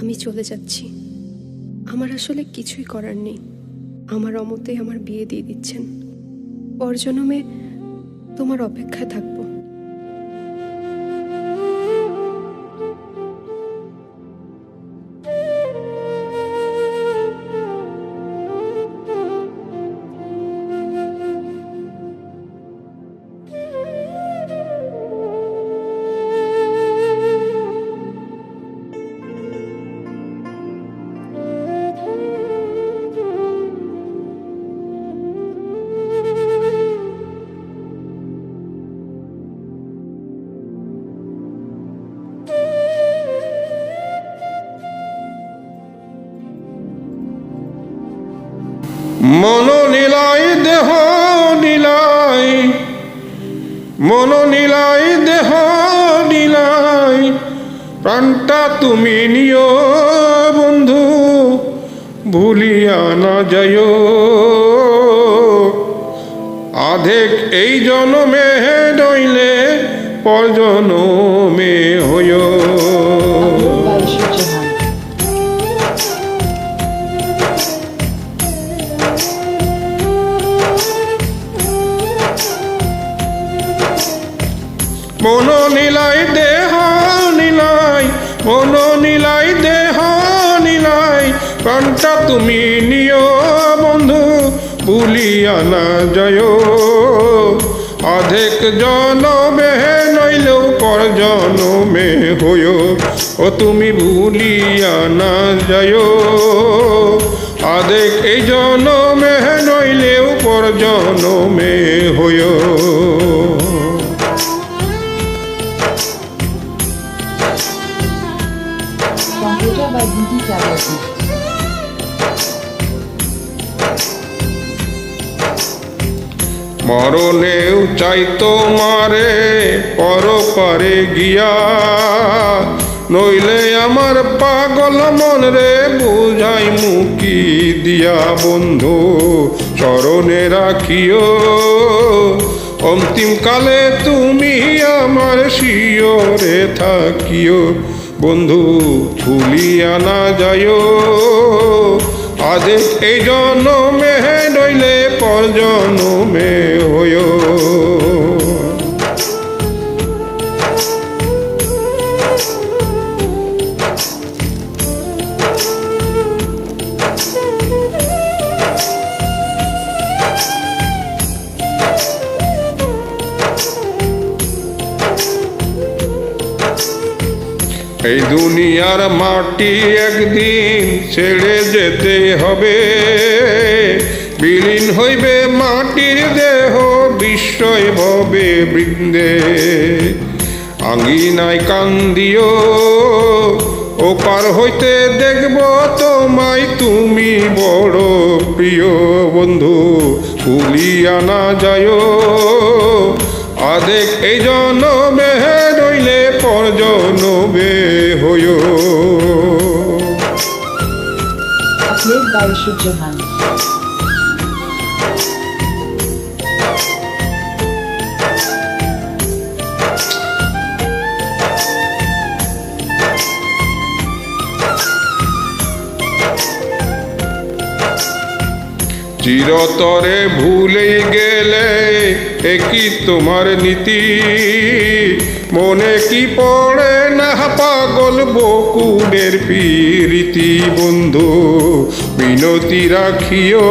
আমি চলে যাচ্ছি। আমার আসলে কিছুই করার নেই। আমার অমতে আমার বিয়ে দিয়ে দিচ্ছেন। পরজন্মে তোমার অপেক্ষায় থাকবো। মন নীলাই দেহ নীলাই, মন নীলাই দেহ নীলাই, প্রাণটা তুমি নিও বন্ধু, ভুলিয়া না যাইও। আধেক এই জনমে নইলে পর জনমে হইও। মন নীলাই দেহ নীলাই, মন নীলাই দেহ নীলাই, প্রাণটা তুমি নিও বন্ধু, ভুলিয়া না যাইও। অধেক জনমে নইলেও পর জনমে হইও, ও তুমি ভুলিয়া না যাইও। অধেক এই জনমে নইলেও পর জনমে হইও। মরণেও চাই তোমারে পরপারে গিয়া, নইলে আমার পাগল মন রে বুঝাই মুকি দিয়া বন্ধু, স্মরণে রাখিও অন্তিম কালে তুমি আমার শিয়রে থাকিও বন্ধু, ভুলিয়া না যাইও। আদেশ এই জনমে নইলে পর জনমে হইও। এই দুনিয়ার মাটি একদিন ছেড়ে যেতে হবে, বিলীন হইবে মাটির দেহ বিস্ময় ভবে বৃন্দে। আঙ্গিনায় কান্দিও ওপার হইতে দেখব তোমায় তুমি বড় প্রিয় বন্ধু, ভুলিয়া না যাইও। আদেক এই জনমে রইলে পর জনমে হইও। চিরতরে ভুলে গেলে একই তোমার নীতি, মনে কি পড়ে না পাগল বকুলের প্রীতি বন্ধু, মিনতি রাখিও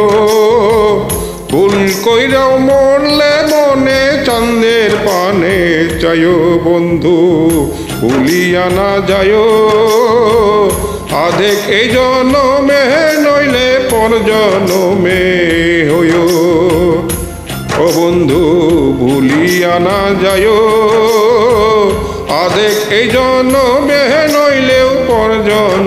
ভুল কইরাও মরলে মনে চাঁদের পানে চাইও বন্ধু, ভুলিয়া না যাইও। আধেক এই জনমে নইলে পর জনমে হইও, ও বন্ধু ভুলিয়া না যাইও। আধেক এই জনমে নইলেও পর জন